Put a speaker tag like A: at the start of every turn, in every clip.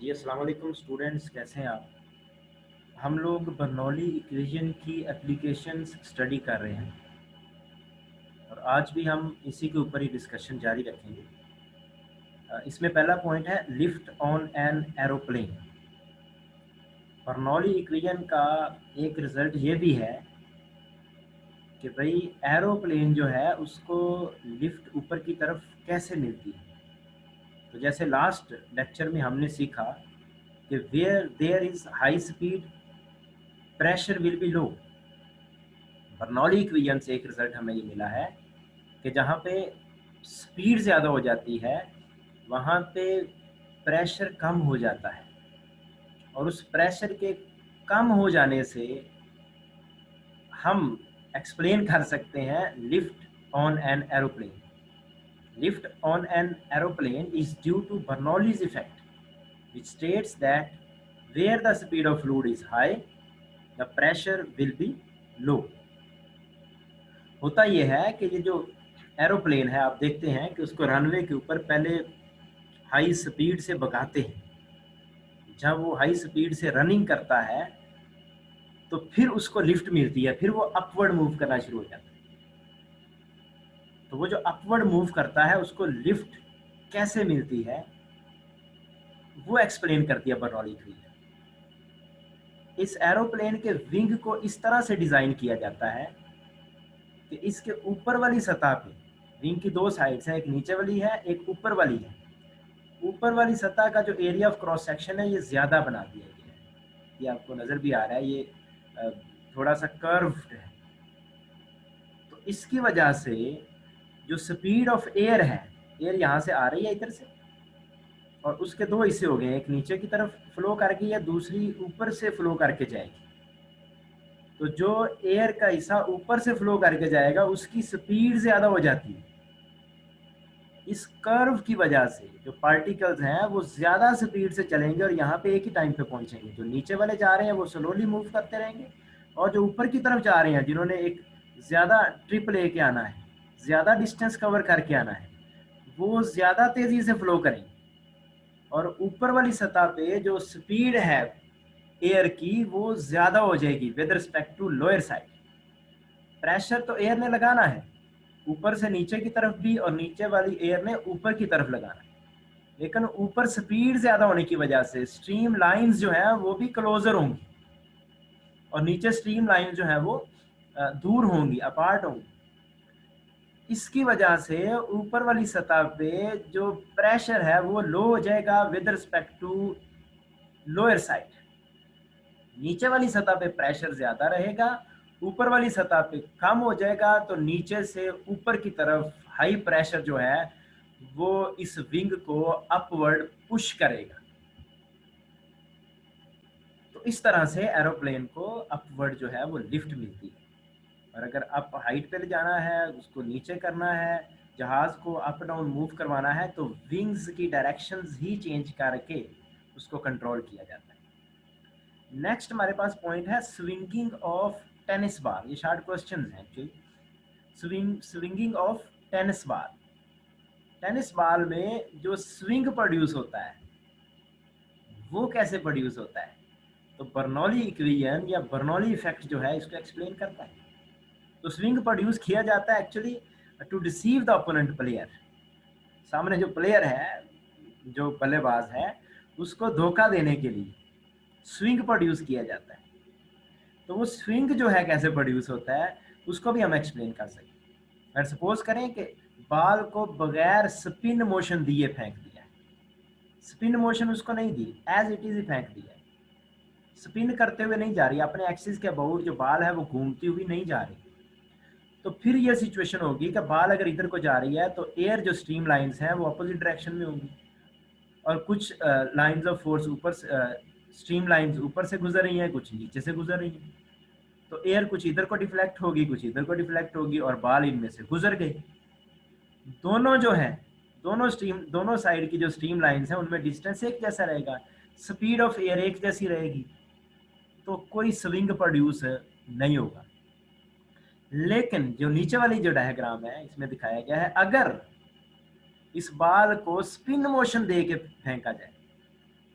A: जी अस्सलाम वालेकुम स्टूडेंट्स, कैसे हैं आप। हम लोग बर्नौली इक्वेशन की एप्लीकेशंस स्टडी कर रहे हैं और आज भी हम इसी के ऊपर ही डिस्कशन जारी रखेंगे। इसमें पहला पॉइंट है lift on an aeroplane. Bernoulli equation का एक रिज़ल्ट ये भी है कि भाई एरोप्लेन जो है उसको लिफ्ट ऊपर की तरफ कैसे मिलती है। तो जैसे लास्ट लेक्चर में हमने सीखा कि where there is high speed pressure will be low. Bernoulli equation से एक रिजल्ट हमें ये मिला है कि जहाँ पे स्पीड ज़्यादा हो जाती है वहाँ पे प्रेशर कम हो जाता है, और उस प्रेशर के कम हो जाने से हम एक्सप्लेन कर सकते हैं lift on an aeroplane. Lift on an aeroplane is due to Bernoulli's effect which states that where the speed of fluid is high the pressure will be low। होता यह है कि ये जो एरोप्लेन है आप देखते हैं कि उसको रनवे के ऊपर पहले हाई स्पीड से भगाते हैं। जब वो हाई स्पीड से रनिंग करता है तो फिर उसको लिफ्ट मिलती है, फिर वो अपवर्ड मूव करना शुरू हो जाता है। तो वो जो अपवर्ड मूव करता है उसको लिफ्ट कैसे मिलती है वो एक्सप्लेन करती है बर्नौली इक्वेशन। इस एरोप्लेन के विंग को इस तरह से डिज़ाइन किया जाता है कि इसके ऊपर वाली सतह पे विंग की दो साइड्स हैं, एक नीचे वाली है एक ऊपर वाली है। ऊपर वाली सतह का जो एरिया ऑफ क्रॉस सेक्शन है ये ज़्यादा बना दिया गया है। ये आपको नज़र भी आ रहा है, ये थोड़ा सा कर्व्ड है। तो इसकी वजह से जो स्पीड ऑफ एयर है, एयर यहाँ से आ रही है इधर से और उसके दो हिस्से हो गए, एक नीचे की तरफ फ्लो करके या दूसरी ऊपर से फ्लो करके जाएगी। तो जो एयर का हिस्सा ऊपर से फ्लो करके जाएगा उसकी स्पीड ज़्यादा हो जाती है। इस कर्व की वजह से जो पार्टिकल्स हैं वो ज़्यादा स्पीड से चलेंगे और यहाँ पे एक ही टाइम पे पहुँचेंगे। जो नीचे वाले जा रहे हैं वो स्लोली मूव करते रहेंगे और जो ऊपर की तरफ जा रहे हैं जिन्होंने एक ज़्यादा ट्रिप लेके आना है, ज़्यादा डिस्टेंस कवर करके आना है, वो ज़्यादा तेज़ी से फ्लो करेंगे। और ऊपर वाली सतह पे जो स्पीड है एयर की वो ज़्यादा हो जाएगी with respect to lower side. Pressure तो एयर ने लगाना है ऊपर से नीचे की तरफ भी और नीचे वाली एयर ने ऊपर की तरफ लगाना है, लेकिन ऊपर स्पीड ज्यादा होने की वजह से स्ट्रीम लाइंस जो है वो भी क्लोजर होंगी और नीचे स्ट्रीम लाइंस जो है वो दूर होंगी, अपार्ट होंगी। इसकी वजह से ऊपर वाली सतह पे जो प्रेशर है वो लो हो जाएगा with respect to lower side. नीचे वाली सतह पे प्रेशर ज्यादा रहेगा, ऊपर वाली सतह पे कम हो जाएगा। तो नीचे से ऊपर की तरफ हाई प्रेशर जो है वो इस विंग को अपवर्ड पुश करेगा। तो इस तरह से एरोप्लेन को अपवर्ड जो है वो लिफ्ट मिलती है। और अगर अप हाइट पे ले जाना है, उसको नीचे करना है, जहाज को अप डाउन मूव करवाना है, तो विंग्स की डायरेक्शंस ही चेंज करके उसको कंट्रोल किया जाता है। नेक्स्ट हमारे पास पॉइंट है स्विंगिंग ऑफ टेनिस बॉल। ये शार्ट क्वेश्चन है actually. Swinging of tennis ball. Tennis ball में जो स्विंग प्रोड्यूस होता है वो कैसे प्रोड्यूस होता है, तो बर्नौली इक्वेशन या बर्नौली इफेक्ट जो है इसको एक्सप्लेन करता है। तो स्विंग प्रोड्यूस किया जाता है actually to deceive the opponent player. सामने जो प्लेयर है, जो बल्लेबाज है, उसको धोखा देने के लिए स्विंग प्रोड्यूस किया जाता है। तो वो स्विंग जो है कैसे प्रोड्यूस होता है उसको भी हम एक्सप्लेन कर सकते हैं। अगर सपोज करें कि बॉल को बगैर स्पिन मोशन दिए फेंक दिया, स्पिन मोशन उसको नहीं दी, एज इट इज ही फेंक दिया, स्पिन करते हुए नहीं जा रही, अपने एक्सिस के अबाउट जो बॉल है वो घूमती हुई नहीं जा रही, तो फिर ये सिचुएशन होगी कि बॉल अगर इधर को जा रही है तो एयर जो स्ट्रीम लाइंस हैं वो अपोजिट डायरेक्शन में होंगी और कुछ लाइंस ऑफ फोर्स ऊपर स्ट्रीम लाइंस ऊपर से गुजर रही हैं, कुछ नीचे से गुजर रही हैं। तो एयर कुछ इधर को डिफ्लेक्ट होगी, कुछ इधर को डिफ्लेक्ट होगी और बॉल इनमें से गुजर गई। दोनों जो है, दोनों साइड की जो स्ट्रीम लाइंस हैं उनमें डिस्टेंस एक जैसा रहेगा, स्पीड ऑफ एयर एक जैसी रहेगी, तो कोई स्विंग प्रोड्यूस नहीं होगा। लेकिन जो नीचे वाली जो डायग्राम है इसमें दिखाया गया है, अगर इस बॉल को स्पिन मोशन दे के फेंका जाए,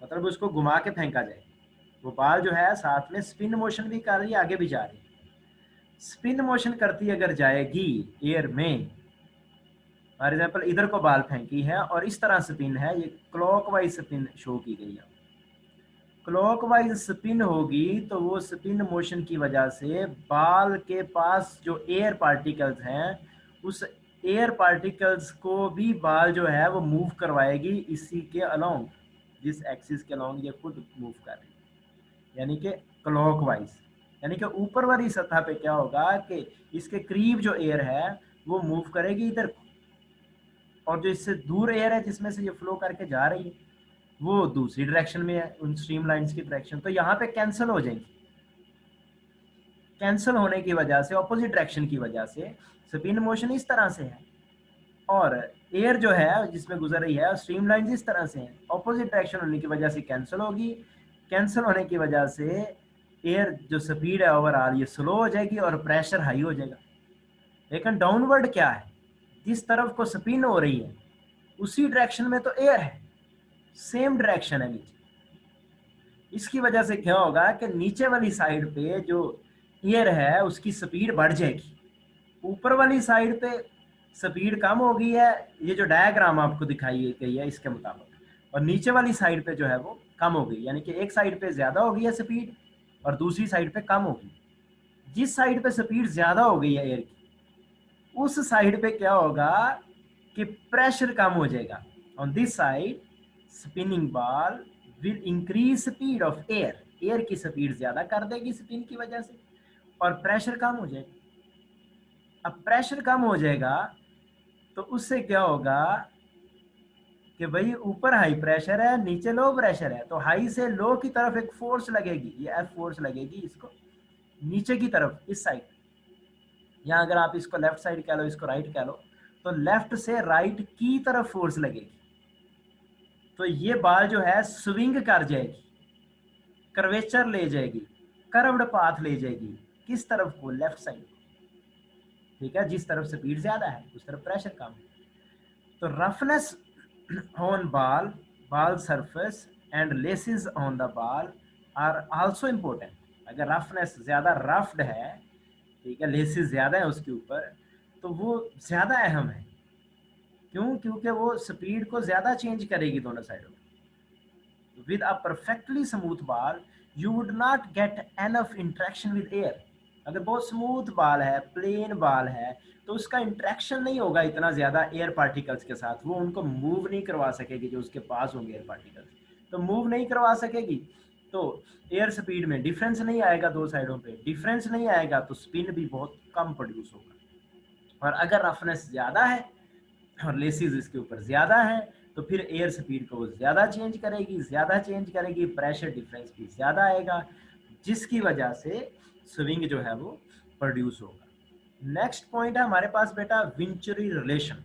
A: मतलब उसको घुमा के फेंका जाए। वो बाल जो है साथ में स्पिन मोशन भी कर रही है, आगे भी जा रही है। स्पिन मोशन करती अगर जाएगी एयर में, फॉर एग्जाम्पल इधर को बाल फेंकी है और इस तरह स्पिन है, ये क्लॉकवाइज स्पिन शो की गई है। क्लॉकवाइज स्पिन होगी तो वो स्पिन मोशन की वजह से बाल के पास जो एयर पार्टिकल्स हैं, उस एयर पार्टिकल्स को भी बाल जो है वो मूव करवाएगी इसी के अलोंग, जिस एक्सिस के अलोंग ये खुद मूव कर रही है, यानी कि क्लॉकवाइज। यानी कि ऊपर वाली सतह पे क्या होगा कि इसके करीब जो एयर है वो मूव करेगी इधर, और जो इससे दूर एयर है जिसमें से ये फ्लो करके जा रही है वो दूसरी डायरेक्शन में है, उन स्ट्रीम लाइंस की डायरेक्शन। तो यहाँ पे कैंसिल हो जाएंगी। कैंसिल होने की वजह से, ऑपोजिट डायरेक्शन की वजह से स्पिन मोशन इस तरह से है, और एयर जो है जिसमें गुजर रही है स्ट्रीम लाइंस इस तरह से है। ऑपोजिट डायरेक्शन होने की वजह से कैंसिल होगी। कैंसिल होने की वजह से एयर जो स्पीड है ओवरऑल ये स्लो हो जाएगी और प्रेशर हाई हो जाएगा। लेकिन डाउनवर्ड क्या है, जिस तरफ को स्पिन हो रही है उसी डायरेक्शन में तो एयर है, सेम डायरेक्शन है नीचे। इसकी वजह से क्या होगा कि नीचे वाली साइड पे जो एयर है उसकी स्पीड बढ़ जाएगी, ऊपर वाली साइड पे स्पीड कम हो गई है, ये जो डायग्राम आपको दिखाई गई है इसके मुताबिक, और नीचे वाली साइड पे जो है वो कम हो गई, यानी कि एक साइड पे ज्यादा हो गई है स्पीड और दूसरी साइड पे कम हो गई। जिस साइड पे स्पीड ज्यादा हो गई है एयर की, उस साइड पे क्या होगा कि प्रेशर कम हो जाएगा। On this side spinning ball will increase speed of air, air की स्पीड ज्यादा कर देगी स्पिन की वजह से, और प्रेशर कम हो जाएगा। अब प्रेशर कम हो जाएगा तो उससे क्या होगा कि भाई ऊपर हाई प्रेशर है, नीचे लो प्रेशर है, तो हाई से लो की तरफ एक फोर्स लगेगी, ये एफ फोर्स लगेगी इसको नीचे की तरफ, इस साइड। या अगर आप इसको लेफ्ट साइड कह लो, इसको राइट कह लो, तो लेफ्ट से राइट की तरफ फोर्स लगेगी। तो ये बाल जो है स्विंग कर जाएगी, कर्वेचर ले जाएगी, कर्व्ड पाथ ले जाएगी, किस तरफ को, लेफ्ट साइड। ठीक है, जिस तरफ स्पीड ज्यादा है उस तरफ प्रेशर कम है। तो roughness on ball, ball surface and laces on the ball are also important. अगर रफनेस ज्यादा रफ्ड है, ठीक है, लेसेस ज्यादा है उसके ऊपर, तो वो ज्यादा अहम है। क्यों? क्योंकि वो स्पीड को ज्यादा चेंज करेगी दोनों साइडों में। With a perfectly smooth ball you would not get enough interaction with air. अगर बहुत स्मूथ बॉल है, प्लेन बॉल है, तो उसका इंटरेक्शन नहीं होगा इतना ज्यादा एयर पार्टिकल्स के साथ, वो उनको मूव नहीं करवा सकेगी जो उसके पास होंगे एयर पार्टिकल्स, तो मूव नहीं करवा सकेगी, तो एयर स्पीड में डिफरेंस नहीं आएगा, दो साइडों पे डिफरेंस नहीं आएगा, तो स्पिन भी बहुत कम प्रोड्यूस होगा। और अगर रफनेस ज्यादा है और लेसिस इसके ऊपर ज्यादा है, तो फिर एयर स्पीड को वो ज्यादा चेंज करेगी, प्रेशर डिफरेंस भी ज्यादा आएगा, जिसकी वजह से स्विंग जो है वो प्रोड्यूस होगा। नेक्स्ट पॉइंट है हमारे पास बेटा विंचुरी रिलेशन।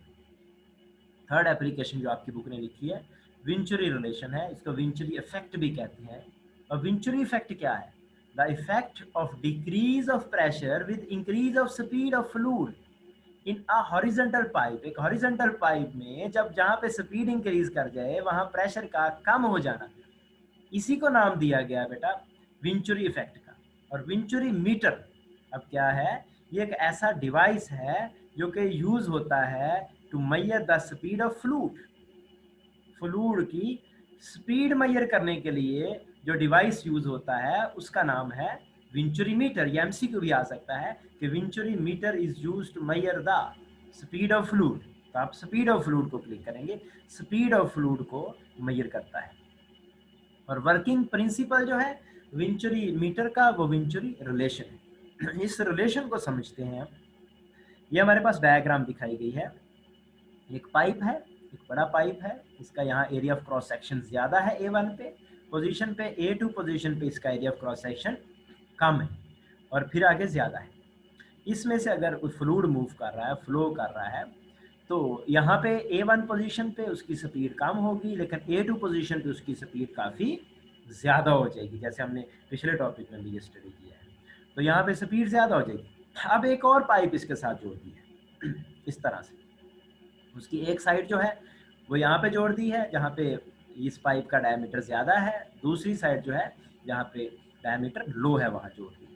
A: थर्ड एप्लीकेशन जो आपकी बुक ने लिखी है विंचुरी रिलेशन है, इसको विंचुरी इफेक्ट भी कहते हैं। और विंचुरी इफेक्ट क्या है? The effect of decrease of pressure with increase of speed of fluid in a horizontal pipe. एक हॉरिजॉन्टल पाइप में जब जहां पे स्पीड इंक्रीज कर जाए वहां प्रेशर का कम हो जाना, इसी को नाम दिया गया बेटा विंचुरी इफेक्ट का। और विंचुरी मीटर अब क्या है? ये एक ऐसा डिवाइस है जो कि यूज होता है to measure the speed of fluid. Fluid की स्पीड मेजर करने के लिए जो डिवाइस यूज होता है उसका नाम है विंचुरी मीटर। ये एमसीक्यू भी आ सकता है कि venturi meter is used to measure the speed of fluid. तो आप स्पीड ऑफ फ्लूइड को क्लिक करेंगे, स्पीड ऑफ फ्लूइड को मेजर करता है। और वर्किंग प्रिंसिपल जो है विंचुरी मीटर का वो विंचुरी रिलेशन है। इस रिलेशन को समझते हैं। ये हमारे पास डायग्राम दिखाई गई है। एक पाइप है, एक बड़ा पाइप है, इसका यहाँ एरिया ऑफ क्रॉस सेक्शन ज्यादा है A1 पे पोजीशन पे, A2 पोजीशन पे इसका एरिया ऑफ क्रॉस सेक्शन कम है और फिर आगे ज्यादा है। इसमें से अगर कोई फ्लूइड मूव कर रहा है, फ्लो कर रहा है, तो यहाँ पे A1 पोजीशन पे उसकी स्पीड कम होगी, लेकिन A2 पोजीशन पे उसकी स्पीड काफ़ी ज़्यादा हो जाएगी, जैसे हमने पिछले टॉपिक में भी ये स्टडी किया है। तो यहाँ पे स्पीड ज़्यादा हो जाएगी। अब एक और पाइप इसके साथ जोड़ दी है इस तरह से, उसकी एक साइड जो है वो यहाँ पे जोड़ दी है जहाँ पे इस पाइप का डायमीटर ज़्यादा है, दूसरी साइड जो है जहाँ पे डायमीटर लो है वहाँ जोड़ दी।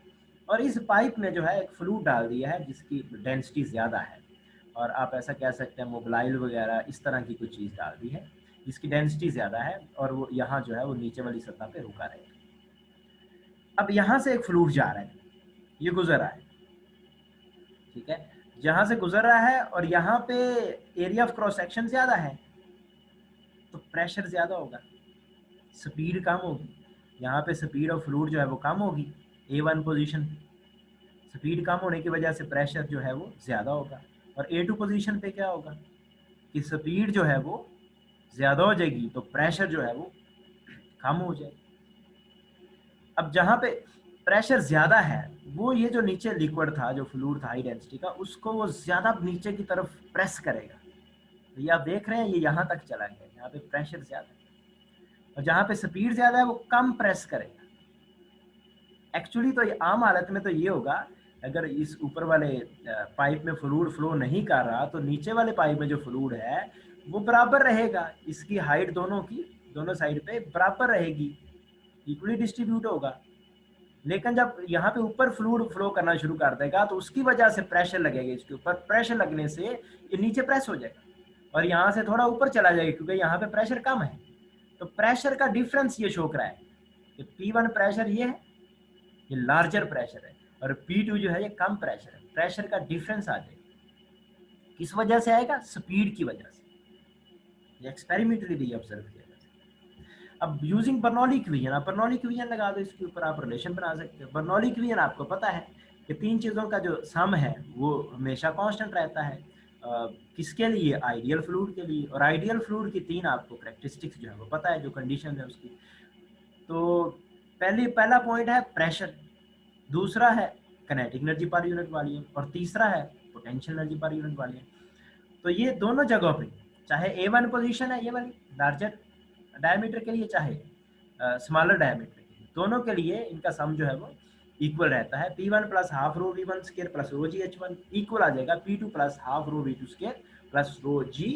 A: और इस पाइप में जो है एक फ्लूइड डाल दिया है जिसकी डेंसिटी ज़्यादा है, और आप ऐसा कह सकते हैं मोबिलाइल वगैरह इस तरह की कुछ चीज़ डाल दी है जिसकी डेंसिटी ज़्यादा है, और वो यहाँ जो है वो नीचे वाली सतह पे रुका रहेगा। अब यहाँ से एक फ्लूइड जा रहा है, ये गुजर रहा है, ठीक है, जहाँ से गुजर रहा है और यहाँ पे एरिया ऑफ क्रॉस सेक्शन ज़्यादा है तो प्रेशर ज़्यादा होगा, स्पीड कम होगी। यहाँ पे स्पीड ऑफ फ्लूइड जो है वो कम होगी, A1 पोजीशन पे स्पीड कम होने की वजह से प्रेशर जो है वो ज़्यादा होगा। और A2 पोजीशन पे क्या होगा कि स्पीड जो है वो ज़्यादा हो जाएगी तो प्रेशर जो है वो कम हो जाएगा। अब जहाँ पे प्रेशर ज़्यादा है वो ये जो नीचे लिक्विड था, जो फ्लूइड था हाई डेंसिटी का, उसको वो ज़्यादा नीचे की तरफ प्रेस करेगा। तो ये आप देख रहे हैं ये यहाँ तक चला गया, यहाँ पे प्रेशर ज़्यादा है, और जहाँ पे स्पीड ज़्यादा है वो कम प्रेस करेगा। एक्चुअली तो ये आम हालत में तो ये होगा, अगर इस ऊपर वाले पाइप में फ्लूइड फ्लो नहीं कर रहा तो नीचे वाले पाइप में जो फ्लूइड है वो बराबर रहेगा, इसकी हाइट दोनों साइड पे बराबर रहेगी, इक्वली डिस्ट्रीब्यूट होगा। लेकिन जब यहाँ पे ऊपर फ्लूइड फ्लो करना शुरू कर देगा तो उसकी वजह से प्रेशर लगेगा, इसके ऊपर प्रेशर लगने से ये नीचे प्रेस हो जाएगा और यहाँ से थोड़ा ऊपर चला जाएगा क्योंकि यहाँ पे प्रेशर कम है। तो प्रेशर का डिफरेंस ये शो करा है कि P1 प्रेशर ये है, ये लार्जर प्रेशर है, और P2 जो है ये कम प्रेशर है। प्रेशर का डिफरेंस आ जाएगा, किस वजह से आएगा? स्पीड की वजह से। ये एक्सपेरिमेंटली भी ऑब्जर्व किया। अब यूजिंग बर्नौली इक्वेशन, आप बर्नौली इक्वेशन लगा दो, इसके ऊपर आप रिलेशन बना सकते हो। बर्नौली इक्वेशन आपको पता है कि तीन चीज़ों का जो सम है वो हमेशा कांस्टेंट रहता है। किसके लिए? आइडियल फ्लूइड के लिए। और आइडियल फ्लूइड की तीन आपको कैरेक्टरिस्टिक्स जो है वो पता है, जो कंडीशन है उसकी। तो पहला पॉइंट है प्रेशर, दूसरा है kinetic energy per unit volume, और तीसरा है potential energy per unit volume. तो ये दोनों जगहों पे, चाहे A1 पोजीशन है ये वाली लार्जर डायमीटर के लिए, चाहे स्मॉलर डायमीटर के लिए, दोनों के लिए इनका सम जो है वो इक्वल रहता है। P1 plus half rho V1 square plus rho g H1 equal आ जाएगा P2 plus half rho V2 square plus rho g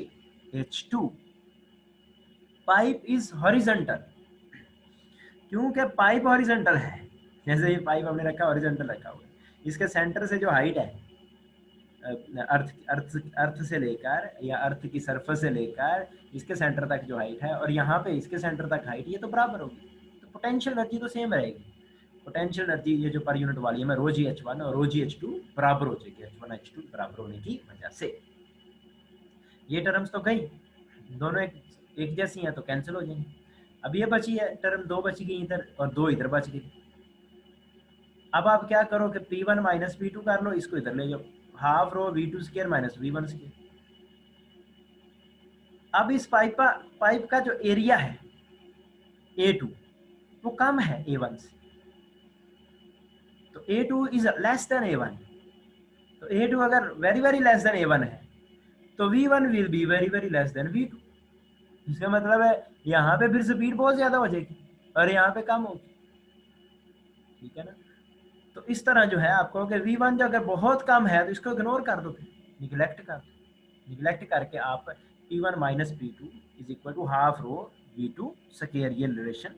A: H2। Pipe is horizontal, क्योंकि पाइप हॉरिजॉन्टल है, जैसे ये पाइप हमने रखा हॉरिजॉन्टल रखा हुआ है, इसके सेंटर से जो हाइट है अर्थ से लेकर, या अर्थ की सरफेस से लेकर इसके सेंटर तक जो हाइट है, और यहाँ पे इसके सेंटर तक हाइट, ये तो बराबर होगी, तो पोटेंशियल एनर्जी तो सेम रहेगी। पोटेंशियल एनर्जी ये जो पर यूनिट वाली है, रो जी H1 और रो जी H2 बराबर हो जाएगी, H1 H2 बराबर होने की वजह से। ये टर्म्स तो गई, दोनों एक जैसी हैं तो कैंसिल हो जाएंगी। अब ये बची है टर्म, दो बची गई इधर और दो इधर बच गई। अब आप क्या करो कि P1 माइनस P2 कर लो, इसको इधर ले जाओ, half rho V2 square minus V1 square. अब इस पाइप का जो एरिया है A2 वो कम है A1 से, तो A2 is less than A1। तो A2 अगर very very less than A1 है तो V1 will be very very less than V2। इसका मतलब है यहाँ पे फिर स्पीड बहुत ज्यादा हो जाएगी और यहाँ पे कम होगी, ठीक है ना। तो इस तरह जो है आपको कि V1 जो अगर बहुत कम है तो इसको इग्नोर कर दो, फिर निगलेक्ट कर दो। निगलेक्ट करके आप P1 minus P2 is equal to half rho V2 square, ये रिलेशन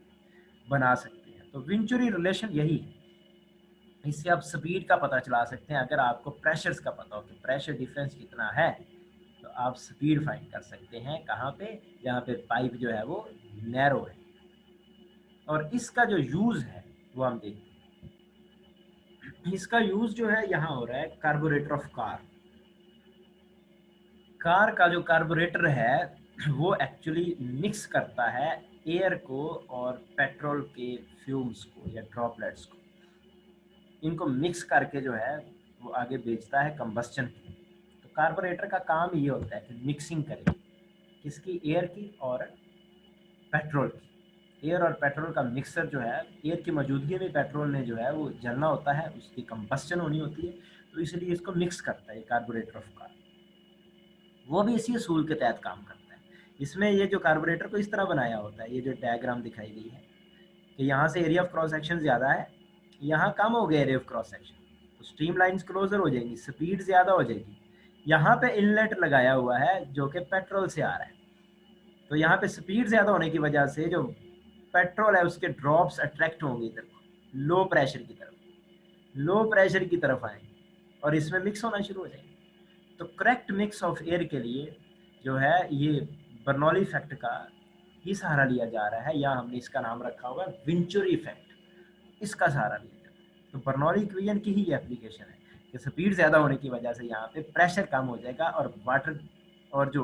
A: बना सकते हैं। तो विंचुरी रिलेशन यही है, इससे आप स्पीड का पता चला सकते हैं। अगर आपको प्रेशर्स का पता हो कि प्रेशर डिफरेंस कितना है तो आप स्पीड फाइंड कर सकते हैं। कहाँ पे? जहाँ पे पाइप जो है वो नैरो है। और इसका जो यूज है वो हम देखते हैं। इसका यूज जो है यहाँ हो रहा है कार्बोरेटर ऑफ कार का जो कार्बोरेटर है वो एक्चुअली मिक्स करता है एयर को और पेट्रोल के फ्यूम्स को या ड्रॉपलेट्स को, इनको मिक्स करके जो है वो आगे बेचता है कंबस्चन के लिए। तो कार्बोरेटर का काम ये होता है कि मिक्सिंग करे, किसकी? एयर की और पेट्रोल की। एयर और पेट्रोल का मिक्सर जो है, एयर की मौजूदगी में पेट्रोल ने जो है वो जलना होता है, उसकी कंबस्चन होनी होती है, तो इसलिए इसको मिक्स करता है कार्बोरेटर ऑफ कार। वो भी इसी असूल के तहत काम करता है। इसमें ये जो कार्बोरेटर को इस तरह बनाया होता है, ये जो डायग्राम दिखाई गई है कि यहाँ से एरिया ऑफ क्रॉस सेक्शन ज़्यादा है, यहाँ कम हो गया एरिया ऑफ क्रॉस सेक्शन, तो स्ट्रीम लाइन्स क्लोजर हो जाएंगी, स्पीड ज़्यादा हो जाएगी। यहाँ पे इनलेट लगाया हुआ है जो कि पेट्रोल से आ रहा है, तो यहाँ पे स्पीड ज़्यादा होने की वजह से जो पेट्रोल है उसके ड्रॉप्स अट्रैक्ट होंगे इधर लो प्रेशर की तरफ, लो प्रेशर की तरफ आएंगे और इसमें मिक्स होना शुरू हो जाएंगे। तो करेक्ट मिक्स ऑफ एयर के लिए जो है ये बर्नौली इफेक्ट का ही सहारा लिया जा रहा है, या हमने इसका नाम रखा होगा वेंचुरी इफेक्ट, इसका सहारा लिया जाता है। तो बर्नौली इक्वेशन की ही ये एप्लीकेशन है कि स्पीड ज़्यादा होने की वजह से यहाँ पे प्रेशर कम हो जाएगा और वाटर और जो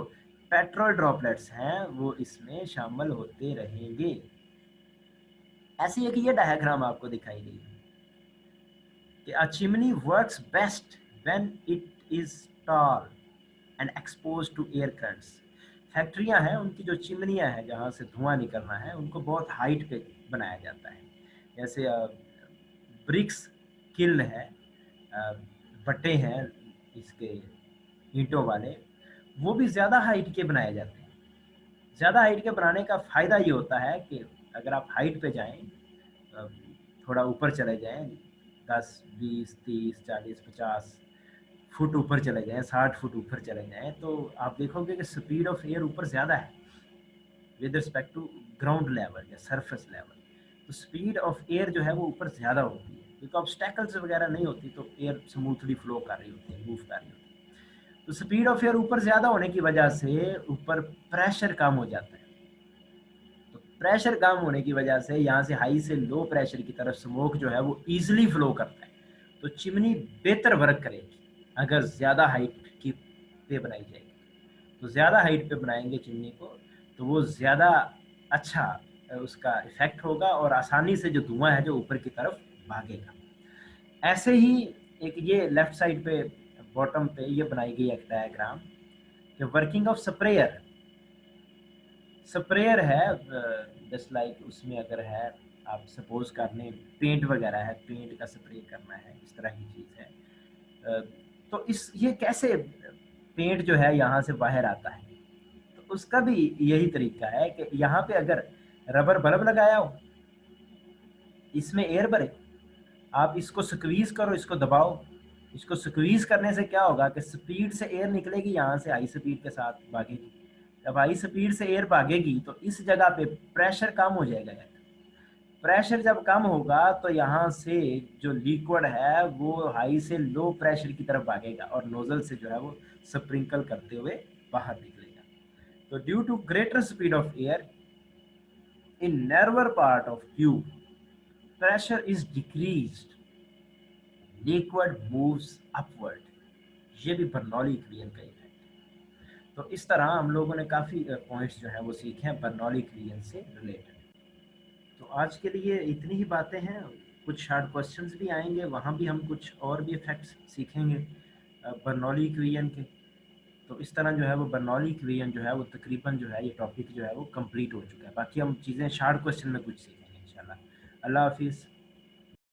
A: पेट्रोल ड्रॉपलेट्स हैं वो इसमें शामिल होते रहेंगे। ऐसी एक ये डायग्राम आपको दिखाई गई है कि a chimney works best when it is tall and exposed to air currents। फैक्ट्रियां हैं उनकी जो चिमनियां हैं जहां से धुआं निकलना है उनको बहुत हाइट पे बनाया जाता है। जैसे ब्रिक्स किल्न है, भट्टे हैं इसके ईंटों वाले, वो भी ज़्यादा हाइट के बनाए जाते हैं। ज़्यादा हाइट के बनाने का फ़ायदा ये होता है कि अगर आप हाइट पे जाएं, थोड़ा ऊपर चले जाएं, 10, 20, 30, 40, 50 फुट ऊपर चले जाएं, 60 फुट ऊपर चले जाएं, तो आप देखोगे कि स्पीड ऑफ एयर ऊपर ज़्यादा है with respect to ground level या सरफेस लेवल। तो स्पीड ऑफ एयर जो है वो ऊपर ज़्यादा होती है क्योंकि ऑब्स्टेकल्स वगैरह नहीं होती, तो एयर स्मूथली फ्लो कर रही होती है, मूव कर रही होती है। तो स्पीड ऑफ एयर ऊपर ज़्यादा होने की वजह से ऊपर प्रेशर कम हो जाता है। तो प्रेशर कम होने की वजह से यहाँ से हाई से लो प्रेशर की तरफ स्मोक जो है वो ईजिली फ्लो करता है। तो चिमनी बेहतर वर्क करेगी अगर ज़्यादा हाइट की पे बनाई जाएगी। तो ज़्यादा हाइट पे बनाएंगे चिमनी को तो वो ज़्यादा अच्छा उसका इफेक्ट होगा और आसानी से जो धुआं है जो ऊपर की तरफ भागेगा। ऐसे ही एक ये लेफ्ट साइड पे बॉटम पे ये बनाई गई एक डायग्राम कि वर्किंग ऑफ स्प्रेयर। स्प्रेयर है जस्ट लाइक उसमें अगर है आप सपोज कर लें पेंट वगैरह है, पेंट का स्प्रे करना है, इस तरह की चीज़ है। तो इस ये कैसे पेंट जो है यहाँ से बाहर आता है, तो उसका भी यही तरीका है कि यहाँ पे अगर रबर बल्ब लगाया हो, इसमें एयर भरे, आप इसको स्क्वीज करो, इसको दबाओ, इसको स्क्वीज करने से क्या होगा कि स्पीड से एयर निकलेगी, यहाँ से हाई स्पीड के साथ भागेगी। जब हाई स्पीड से एयर भागेगी तो इस जगह पे प्रेशर कम हो जाएगा। प्रेशर जब कम होगा तो यहाँ से जो लिक्विड है वो हाई से लो प्रेशर की तरफ भागेगा और नोजल से जो है वो स्प्रिंकल करते हुए बाहर निकलेगा। तो due to greater speed of air in narrower part of tube, pressure is decreased, liquid moves upward। ये भी बर्नौली इक्वेशन का इफेक्ट है। तो इस तरह हम लोगों ने काफ़ी पॉइंट्स जो है वो सीखे हैं बर्नौली इक्वेशन से रिलेटेड। तो आज के लिए इतनी ही बातें हैं, कुछ शार्ट क्वेश्चंस भी आएंगे, वहाँ भी हम कुछ और भी इफेक्ट्स सीखेंगे बर्नौली इक्वेशन के। तो इस तरह जो है वो बर्नौली इक्वेशन जो है वो तकरीबन जो है ये टॉपिक जो है वो कंप्लीट हो चुका है। बाकी हम चीज़ें शार्ट क्वेश्चन में कुछ सीखेंगे इंशाल्लाह। अल्लाह हाफिज़।